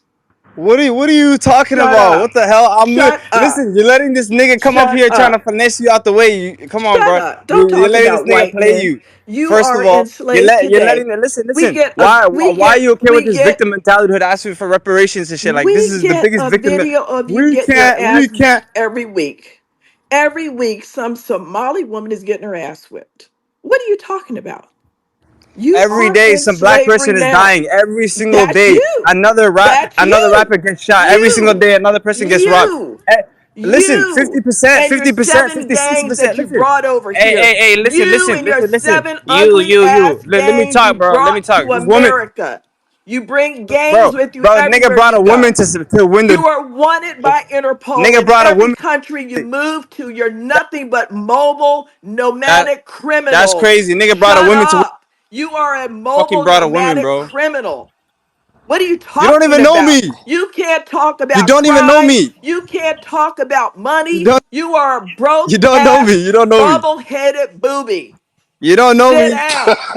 What are you talking
Shut
about?
up.
What the hell?
Shut up.
Listen. You're letting this nigga come up
Shut
here trying to
up.
finesse you out the way. Come on,
Shut
bro.
up. Don't
You're
talk
letting this
about
nigga
white
play
men.
you.
You
First of
are
all,
enslaved
you're letting
today.
it. Listen,
We
listen.
get a
Why are you okay with
we
this
get
victim mentality to ask you for reparations and shit? Like this
we
is the
get
biggest
a
victim.
video of you
We
getting your
can't. We
ass
can't.
whipped every week. Every week some Somali woman is getting her ass whipped. What are you talking about? You
Every
are
day,
in
some black
slavery
person is
now.
dying. Every single
That's
day,
you. That's
another
you.
rapper gets shot. Every single
You.
day, another person gets robbed.
You.
Eh, Listen,
You and your 7
56
gangs that
percent.
you
Listen,
brought over
hey,
here.
listen,
You and your
listen.
7 ugly
You.
ass
Let me
gangs you
talk, bro. Let me
brought
talk.
to
This woman,
America. You bring gangs
bro,
with you
nigga
everywhere
brought
you
a woman
go.
to win the.
You are wanted by Interpol
Nigga
in
brought a
every
woman.
country you move to. You're nothing but mobile,
That
nomadic
that's
criminals.
crazy. Nigga brought a
Shut
woman to
up. You are a
fucking
mobile,
brought a woman,
nomadic
bro.
criminal. What are you
You don't
talking
even know
about?
me.
You can't talk
You
about
don't even know
crime.
me.
You can't talk about
You
money.
don't.
You are a broke
You don't know me.
ass,
You don't know me.
bubble headed booby.
You don't know
Sit
me.
down.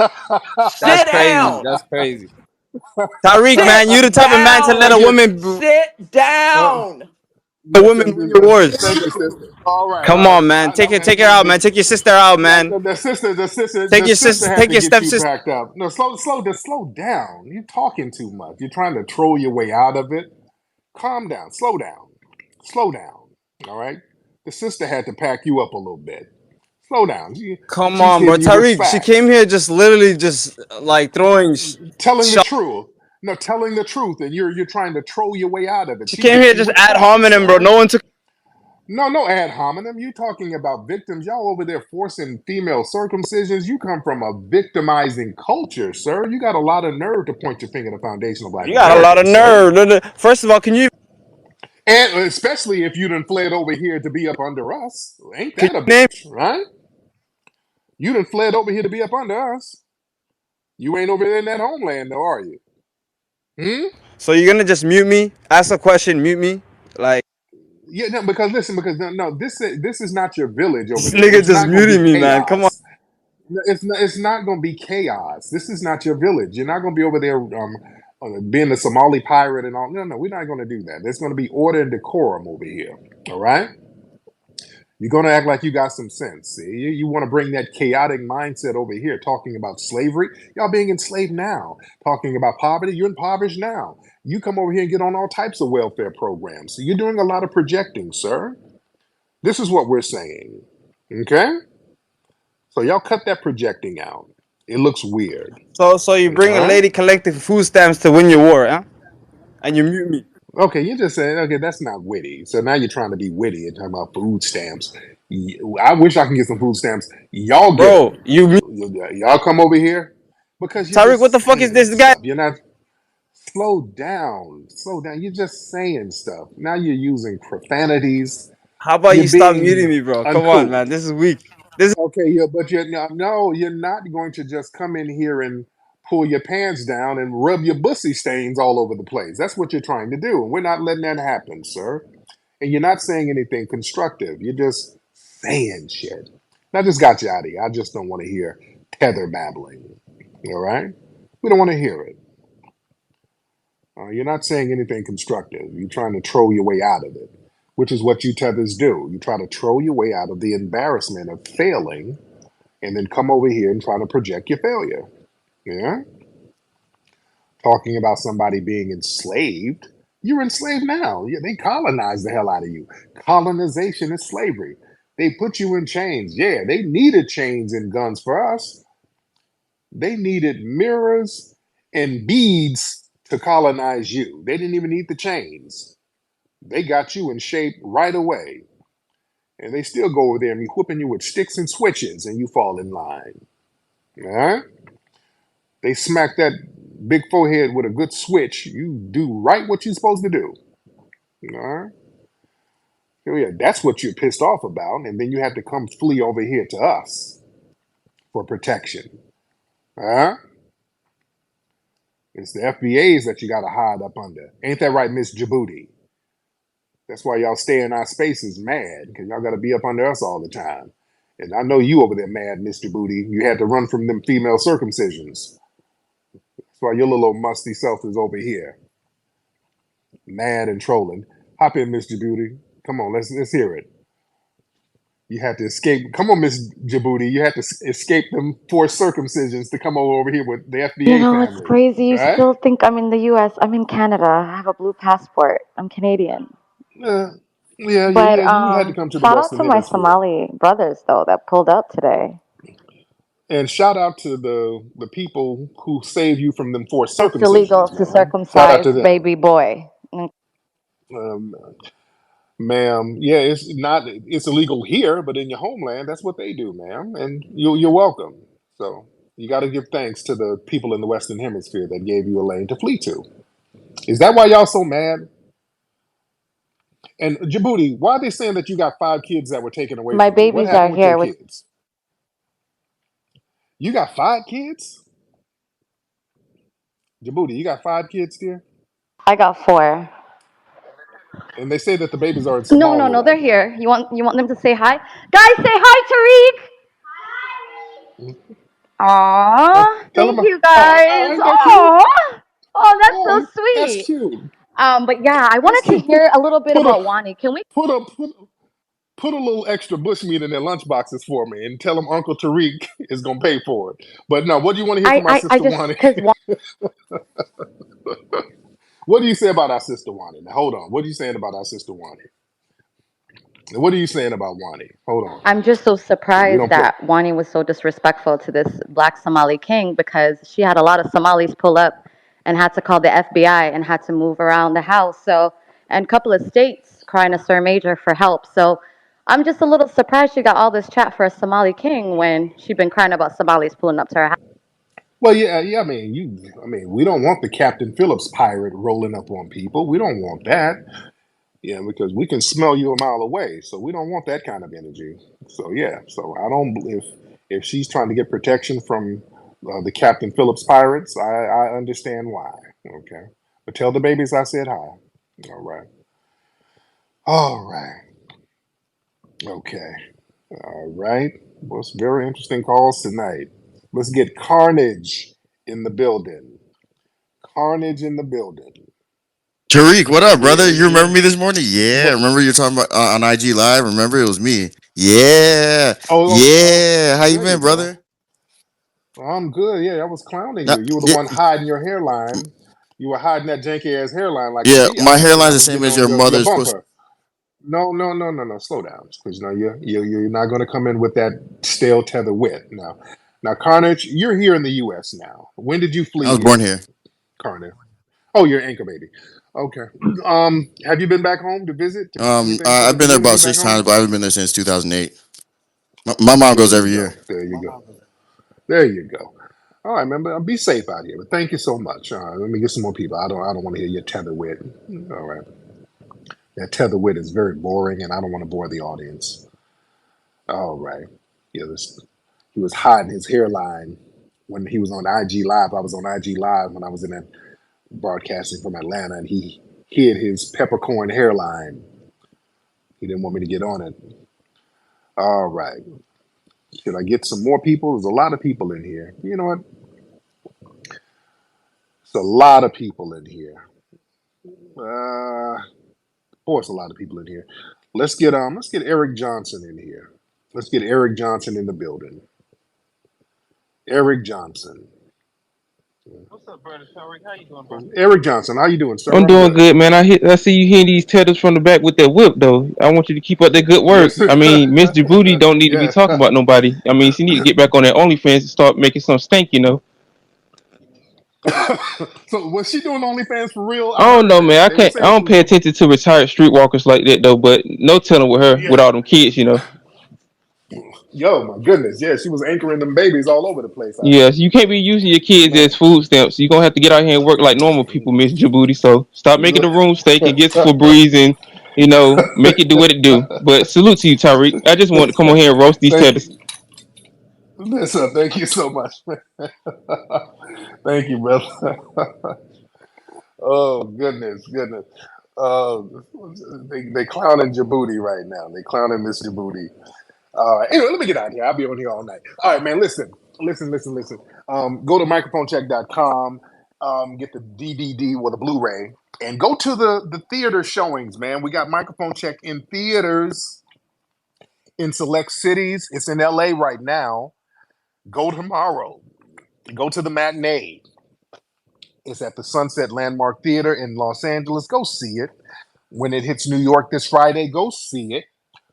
That's
Sit
crazy.
down.
That's crazy. Tariq,
Sit
man, you the type of man to let
thank
down.
a
you.
woman
Sit
Uh,
down.
a
yes,
woman win your wars.
thank you, sister.
Come
all right.
on, man. Take her out, man. Take your sister out, man.
The sister had
Take
to
your
get you
stepsister.
backed up. No, slow down. You're talking too much. You're trying to troll your way out of it. Calm down. Slow down. All right. The sister had to pack you up a little bit. Slow down.
Come
She's
on, bro.
hitting you with
Tariq, she came
facts,
here just literally just like throwing
telling the
shot.
truth. No, telling the truth, and you're trying to troll your way out of it.
She
She
came
hit
here
you
just
with
ad
facts,
hominem, bro.
sir.
No one took.
No ad hominem. You talking about victims? Y'all over there forcing female circumcisions. You come from a victimizing culture, sir. You got a lot of nerve to point your finger at the foundation of Black
You got a lot of
Americans, sir.
nerve. First of all, can you
And especially if you done fled over here to be up under us. Ain't
can
that a
you name?
bitch, right? You done fled over here to be up under us. You ain't over there in that homeland, though, are you? Hmm?
So you're gonna just mute me? Ask a question, mute me? Like
Yeah, no, because listen, because no, this is not your village over
this
there.
nigga
It's
just
not going to be
muting me, man. Come on.
chaos. No, it's not going to be chaos. This is not your village. You're not going to be over there being a Somali pirate and all. No, we're not going to do that. There's going to be order and decorum over here. All right. You're going to act like you got some sense. See, you want to bring that chaotic mindset over here, talking about slavery. Y'all being enslaved now. Talking about poverty. You're impoverished now. You come over here and get on all types of welfare programs. So you're doing a lot of projecting, sir. This is what we're saying. Okay? So y'all cut that projecting out. It looks weird.
So you
All
bring a
right?
lady collecting food stamps to win your war, huh? And you mute me.
Okay, you just said, okay, that's not witty. So now you're trying to be witty and talking about food stamps. I wish I can get some food stamps. Y'all get
Bro,
them.
you mute.
Y'all come over here because you're
Tariq, what the
just
fuck is
saying
this guy?
stuff. You're not. Slow down. Slow down. You're just saying stuff. Now you're using profanities.
How about
You're
you stop
being
muting me, bro? Come on,
uncool.
man. This is weak. This is
Okay, yeah, but you're no, you're not going to just come in here and pull your pants down and rub your bussy stains all over the place. That's what you're trying to do, and we're not letting that happen, sir. And you're not saying anything constructive. You're just saying shit. And I just got you out of here. I just don't want to hear tether babbling. All right? We don't want to hear it. You're not saying anything constructive. You're trying to troll your way out of it, which is what you tethers do. You try to troll your way out of the embarrassment of failing and then come over here and try to project your failure. Yeah? Talking about somebody being enslaved. You're enslaved now. Yeah, they colonized the hell out of you. Colonization is slavery. They put you in chains. Yeah, they needed chains and guns for us. They needed mirrors and beads to colonize you. They didn't even need the chains. They got you in shape right away. And they still go over there and be whipping you with sticks and switches and you fall in line. All right? They smack that big forehead with a good switch. You do right what you're supposed to do. All right? So yeah, that's what you're pissed off about. And then you have to come flee over here to us for protection. Huh? It's the FBAs that you got to hide up under. Ain't that right, Miss Djibouti? That's why y'all stay in our spaces mad, because y'all got to be up under us all the time. And I know you over there mad, Miss Djibouti. You had to run from them female circumcisions. That's why your little musty self is over here, mad and trolling. Hop in, Miss Djibouti. Come on, let's hear it. You had to escape. Come on, Miss Djibouti. You had to escape them forced circumcisions to come over here with the
You
FBA
know, it's
family,
crazy. You
right?
still think I'm in the US. I'm in Canada. I have a blue passport. I'm Canadian.
Uh, yeah,
But
you had to come to the
shout out
Western
to my
Hemisphere.
Somali brothers though that pulled up today.
And shout out to the people who saved you from them forced
It's illegal
circumcisions,
to
man. Shout out
circumcise
to them.
baby boy.
Um, ma'am, yeah, it's not it's illegal here, but in your homeland, that's what they do, ma'am. And you're welcome. So you got to give thanks to the people in the Western Hemisphere that gave you a lane to flee to. Is that why y'all so mad? And Djibouti, why are they saying that you got 5 kids that were taken away
My
from you? What
babies are
happened with your
here with
kids? You got 5 kids? Djibouti, you got 5 kids there?
I got 4.
And they say that the babies are in
No, no,
Somalia
no, they're
right now.
here. You want them to say hi? Guys, say hi, Tariq! Aw,
Tell
thank
them,
you
oh,
guys.
ain't that cute?
Aw, oh, that's so
Oh, that's
sweet.
cute.
But yeah, I
That's
wanted to
cute.
hear a little bit
Put a
about Wani. Can we?
put a put. put a little extra bushmeat in their lunch boxes for me and tell them Uncle Tariq is going to pay for it. But no, what do you want to hear from our
I
sister
just,
Wani?
because
What do you say about our sister Wani? Now, hold on. What are you saying about our sister Wani? What are you saying about Wani? Hold on.
I'm just so
We
surprised
don't play.
that Wani was so disrespectful to this black Somali king because she had a lot of Somalis pull up and had to call the FBI and had to move around the house. So, and a couple of states crying to Sir Major for help. So, I'm just a little surprised she got all this chat for a Somali king when she'd been crying about Somalis pulling up to her house.
Well, yeah. I mean, we don't want the Captain Phillips pirate rolling up on people. We don't want that. Yeah, because we can smell you a mile away, so we don't want that kind of energy. So yeah, so I don't if she's trying to get protection from the Captain Phillips pirates, I understand why. Okay, but tell the babies I said hi. All right, all right, okay, all right. What's very interesting calls tonight? Let's get Carnage in the building. Carnage in the building.
Tariq, what up,
Yeah,
brother? You remember
yeah.
me this morning? Yeah,
What?
remember you were talking about on IG Live? Remember it was me. Yeah,
Oh,
yeah. How you
there you
been,
go.
brother?
I'm good. Yeah, I was clowning
Uh,
you. You were the
yeah,
one hiding your hairline. You were hiding that janky ass hairline like a
yeah. My
beehive, and I
hairline's the
was
same
getting
as
on
your
your
mother's pussy.
bumper. No. Slow down, because no, you're not going to come in with that stale tether wit. Now, Carnage, you're here in the U.S. now. When did you
I
flee
was born
here,
here.
Carnage? Oh, you're an anchor baby. Okay. Have you been back home to visit? Anything from the
I've been there about
community back
6 times,
home?
but I haven't been there since 2008. My mom
There
goes
you
every
go.
year.
There you go. There you go. All right, man. But be safe out here. But thank you so much. Let me get some more people. I don't want to hear your tether wit. All right. That tether wit is very boring, and I don't want to bore the audience. All right. Yeah, he was hiding his hairline when he was on IG Live. I was on IG Live when I was in that broadcasting from Atlanta, and he hid his peppercorn hairline. He didn't want me to get on it. All right. Should I get some more people? There's a lot of people in here. You know what? It's a lot of people in here. Boy, it's a lot of people in here. Let's get Eric Johnson in here. Let's get Eric Johnson in the building. Eric Johnson.
What's up, brother Tariq? How you doing, brother?
Eric Johnson, how you doing, sir?
I'm
I'm
doing
good.
good, man. I see you hitting these tethers from the back with that whip, though. I want you to keep up that good work.
Yes.
I mean, Miss Djibouti don't need to be
Yeah.
talking about nobody. I mean, she need to get back on that OnlyFans and start making some stank, you know.
So was she doing OnlyFans for real?
I
I
don't
heard
know,
that.
man.
They were
I
saying she
don't
was
pay
doing.
attention to retired streetwalkers like that, though. But no telling with her
Yeah.
with all them kids, you know.
Yo, my goodness. Yeah, she was anchoring them babies all over the place. I
Yeah,
heard.
so you can't be using your kids
Man.
as food stamps. You're gonna have to get out here and work like normal people, Miss Djibouti. So stop making the room steak and get some Febreze and make it do what it do. But salute to you, Tyreek. I just want to come on here and roast these
Thank
taters.
you. Listen, thank you so much. Thank you, brother. Oh goodness. Uh, they clowning Djibouti right now. They clowning Miss Djibouti. Anyway, let me get out of here. I'll be on here all night. All right, man. Listen. Go to microphonecheck.com. Get the DVD or the Blu-ray, and go to the theater showings, man. We got Microphone Check in theaters in select cities. It's in LA right now. Go tomorrow. Go to the matinee. It's at the Sunset Landmark Theater in Los Angeles. Go see it. When it hits New York this Friday, go see it.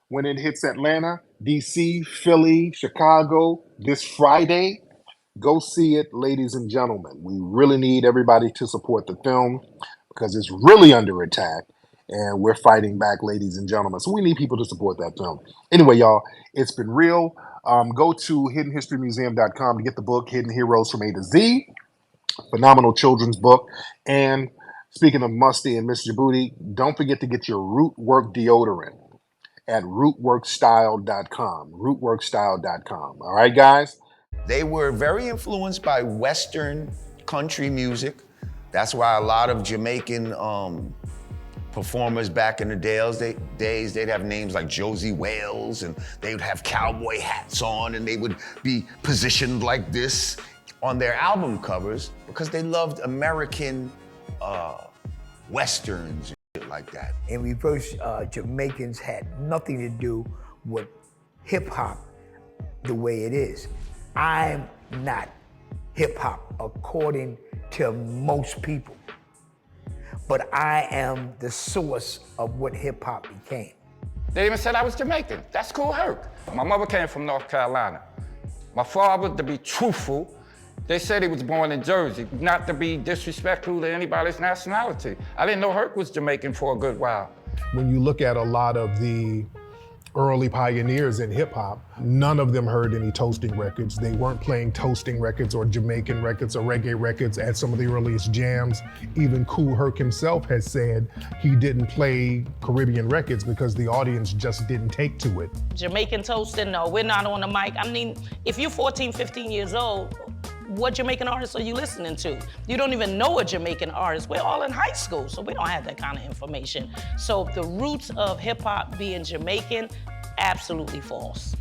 When it hits Atlanta, DC, Philly, Chicago this Friday, go see it, ladies and gentlemen. We really need everybody to support the film because it's really under attack and we're fighting back, ladies and gentlemen. So we need people to support that film. Anyway, y'all, it's been real. Go to hiddenhistorymuseum.com to get the book, Hidden Heroes from A to Z. Phenomenal children's book. And speaking of Musty and Miss Djibouti, don't forget to get your root work deodorant at rootworkstyle.com. Rootworkstyle.com. All right, guys?
They were very influenced by Western country music. That's why a lot of Jamaican performers back in the days, they'd have names like Josie Wales, and they would have cowboy hats on, and they would be positioned like this on their album covers because they loved American westerns and shit like that.
In reverse, Jamaicans had nothing to do with hip hop the way it is. I'm not hip hop according to most people, but I am the source of what hip hop became.
They even said I was Jamaican. That's cool, Herc. My mother came from North Carolina. My father, to be truthful, they said he was born in Jersey, not to be disrespectful to anybody's nationality. I didn't know Herc was Jamaican for a good while.
When you look at a lot of the early pioneers in hip hop, none of them heard any toasting records. They weren't playing toasting records or Jamaican records or reggae records at some of the earliest jams. Even Kool Herc himself has said he didn't play Caribbean records because the audience just didn't take to it.
Jamaican toasting, no, we're not on the mic. I mean, if you're 14, 15 years old, what Jamaican artists are you listening to? You don't even know a Jamaican artist. We're all in high school, so we don't have that kind of information. So the roots of hip hop being Jamaican, absolutely false.